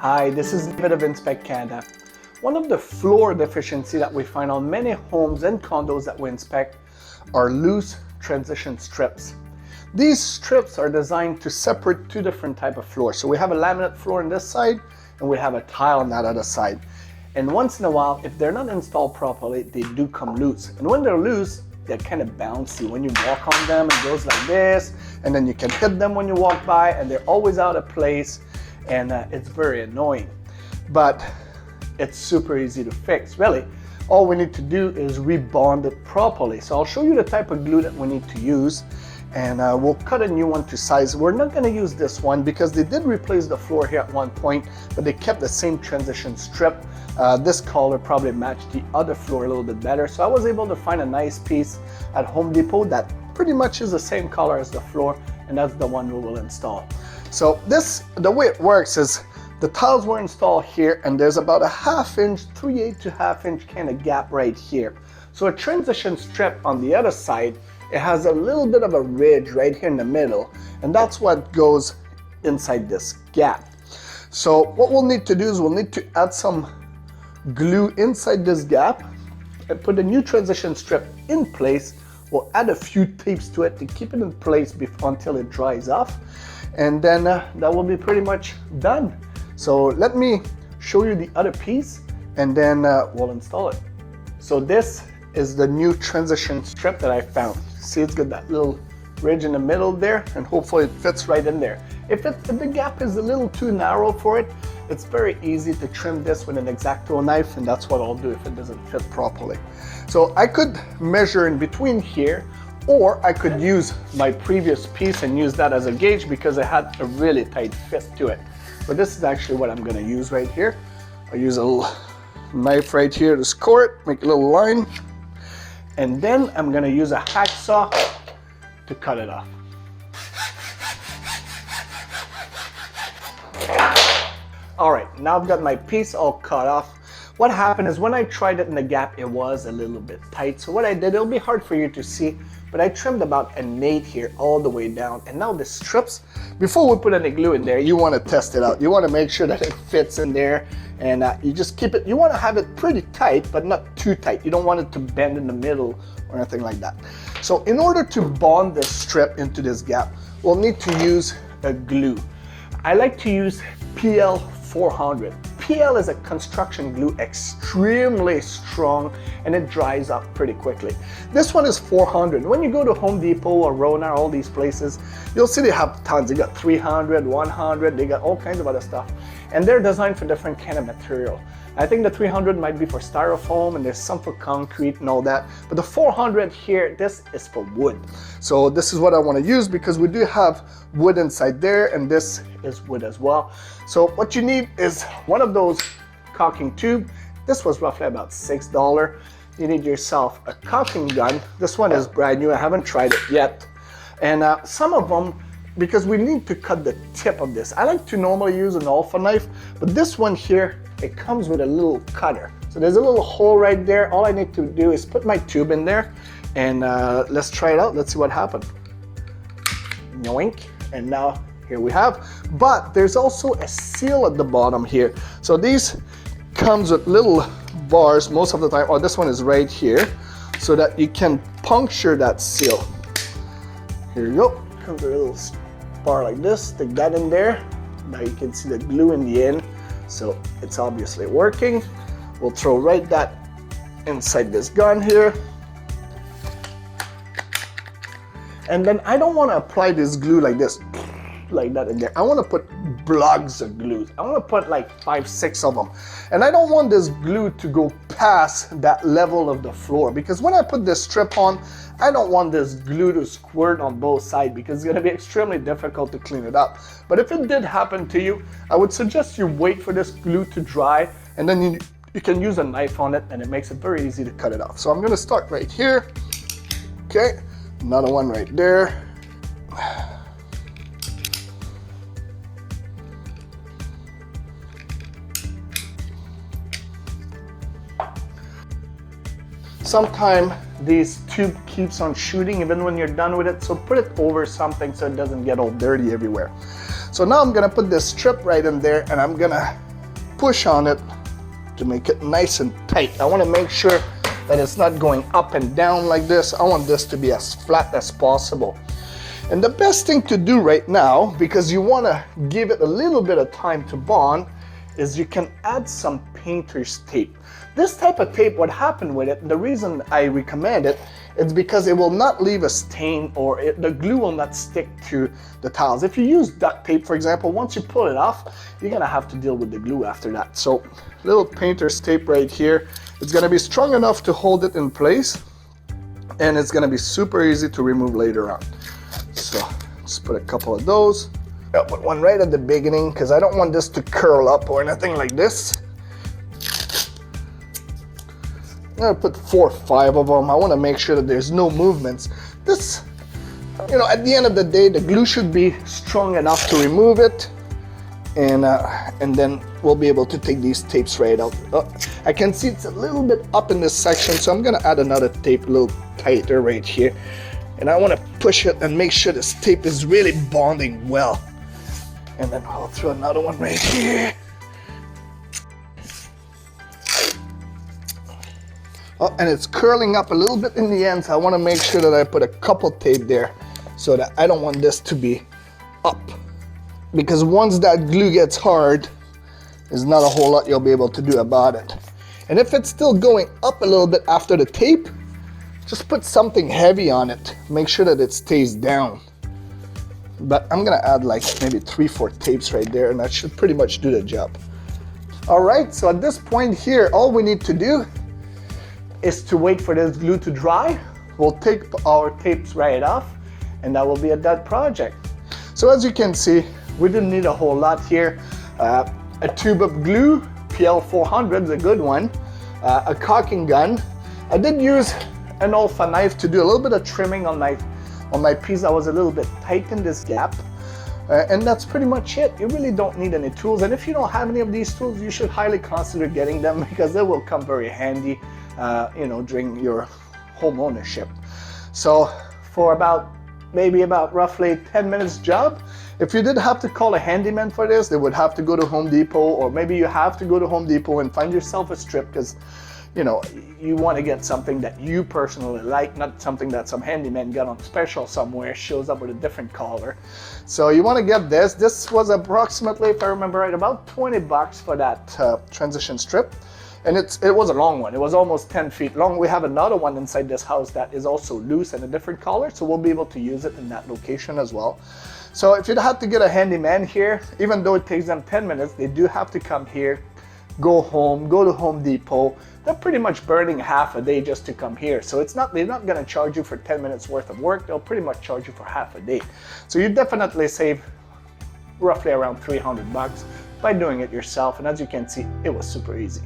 Hi, this is David of Inspect Canada. One of the floor deficiencies that we find on many homes and condos that we inspect are loose transition strips. These strips are designed to separate two different types of floors. So we have a laminate floor on this side and we have a tile on that other side. And once in a while, if they're not installed properly, they do come loose. And when they're loose, they're kind of bouncy. When you walk on them, it goes like this, and then you can hit them when you walk by, and they're always out of place, and it's very annoying. But it's super easy to fix, really. All we need to do is rebond it properly. So I'll show you the type of glue that we need to use, and we'll cut a new one to size. We're not going to use this one because they did replace the floor here at one point, but they kept the same transition strip. This color probably matched the other floor a little bit better. So I was able to find a nice piece at Home Depot that pretty much is the same color as the floor, and that's the one we will install. So the way it works is the tiles were installed here, and there's about a 1/2 inch, 3/8 to 1/2 inch kind of gap right here. So a transition strip on the other side, it has a little bit of a ridge right here in the middle, and that's what goes inside this gap. So what we'll need to do is we'll need to add some glue inside this gap and put a new transition strip in place. We'll add a few tapes to it to keep it in place until it dries off, and then that will be pretty much done. So let me show you the other piece, and then we'll install it. So this is the new transition strip that I found. See, it's got that little ridge in the middle there, and hopefully it fits right in there. If the gap is a little too narrow for it, it's very easy to trim this with an X-Acto knife, and that's what I'll do if it doesn't fit properly. So I could measure in between here, or I could use my previous piece and use that as a gauge because it had a really tight fit to it. But this is actually what I'm gonna use right here. I'll use a little knife right here to score it, make a little line, and then I'm gonna use a hacksaw to cut it off. All right, now I've got my piece all cut off. What happened is when I tried it in the gap, it was a little bit tight. So what I did, it'll be hard for you to see, but I trimmed about 1/8 here all the way down. And now the strips, before we put any glue in there, you want to test it out. You want to make sure that it fits in there, and you just keep it, you want to have it pretty tight, but not too tight. You don't want it to bend in the middle or anything like that. So in order to bond this strip into this gap, we'll need to use a glue. I like to use PL 400. PL is a construction glue, extremely strong, and it dries up pretty quickly. This one is 400. When you go to Home Depot or Rona, all these places, you'll see they have tons. They got 300, 100, they got all kinds of other stuff. And they're designed for different kind of material. I think the 300 might be for styrofoam, and there's some for concrete and all that. But the 400 here, this is for wood. So this is what I want to use because we do have wood inside there, and this is wood as well. So what you need is one of those caulking tube. This was roughly about $6. You need yourself a caulking gun. This one is brand new. I haven't tried it yet. And some of them, because we need to cut the tip of this. I like to normally use an Alpha knife, but this one here, it comes with a little cutter. So there's a little hole right there. All I need to do is put my tube in there, and let's try it out. Let's see what happens. Yoink, and now here we have. But there's also a seal at the bottom here. So these comes with little bars most of the time, or this one is right here, so that you can puncture that seal. Here you go, comes with a little bar like this, stick that in there. Now you can see the glue in the end. So it's obviously working. We'll throw right that inside this gun here. And then I don't want to apply this glue like this, like that in there. I want to put blocks of glue. I want to put like 5, 6 of them. And I don't want this glue to go past that level of the floor, because when I put this strip on, I don't want this glue to squirt on both sides because it's going to be extremely difficult to clean it up. But if it did happen to you, I would suggest you wait for this glue to dry, and then you can use a knife on it, and it makes it very easy to cut it off. So I'm going to start right here. Okay, another one right there. Sometimes this tube keeps on shooting even when you're done with it, so put it over something so it doesn't get all dirty everywhere. So now I'm gonna put this strip right in there, and I'm gonna push on it to make it nice and tight. I want to make sure that it's not going up and down like this. I want this to be as flat as possible. And the best thing to do right now, because you want to give it a little bit of time to bond, is you can add some painter's tape. This type of tape, what happened with it, the reason I recommend it, is because it will not leave a stain, or the glue will not stick to the tiles. If you use duct tape, for example, once you pull it off, you're gonna have to deal with the glue after that. So little painter's tape right here. It's gonna be strong enough to hold it in place, and it's gonna be super easy to remove later on. So just put a couple of those. I'll put one right at the beginning because I don't want this to curl up or anything like this. I'm gonna put 4 or 5 of them. I want to make sure that there's no movements. This, you know, at the end of the day, the glue should be strong enough to remove it, and then we'll be able to take these tapes right out. Oh, I can see it's a little bit up in this section, so I'm gonna add another tape a little tighter right here, and I want to push it and make sure this tape is really bonding well. And then I'll throw another one right here. Oh, and it's curling up a little bit in the end, so I want to make sure that I put a couple tape there so that I don't want this to be up. Because once that glue gets hard, there's not a whole lot you'll be able to do about it. And if it's still going up a little bit after the tape, just put something heavy on it. Make sure that it stays down. But I'm gonna add like maybe 3 or 4 tapes right there, and that should pretty much do the job. All right, so at this point here, all we need to do is to wait for this glue to dry. We'll take our tapes right off, and that will be a done project. So as you can see, we didn't need a whole lot here. A tube of glue, PL400 is a good one, a caulking gun. I did use an Olfa knife to do a little bit of trimming on my piece that was a little bit tight in this gap. And that's pretty much it. You really don't need any tools. And if you don't have any of these tools, you should highly consider getting them because they will come very handy, you know, during your home ownership. So for maybe about roughly 10 minutes job, if you did have to call a handyman for this, they would have to go to Home Depot, or maybe you have to go to Home Depot and find yourself a strip because, you know, you want to get something that you personally like, not something that some handyman got on special somewhere, shows up with a different color. So you want to get this. This was approximately, if I remember right, about 20 bucks for that transition strip. And it was a long one. It was almost 10 feet long. We have another one inside this house that is also loose and a different color, so we'll be able to use it in that location as well. So if you'd have to get a handyman here, even though it takes them 10 minutes, they do have to come here, go home, go to Home Depot. They're pretty much burning half a day just to come here. So they're not gonna charge you for 10 minutes worth of work. They'll pretty much charge you for half a day. So you definitely save roughly around 300 bucks by doing it yourself. And as you can see, it was super easy.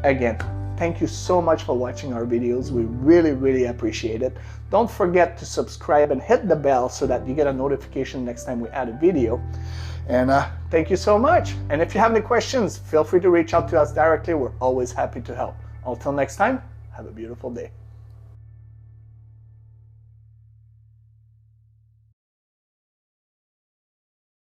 Again, thank you so much for watching our videos. We really, really appreciate it. Don't forget to subscribe and hit the bell so that you get a notification next time we add a video. And thank you so much. And if you have any questions, feel free to reach out to us directly. We're always happy to help. Until next time, have a beautiful day.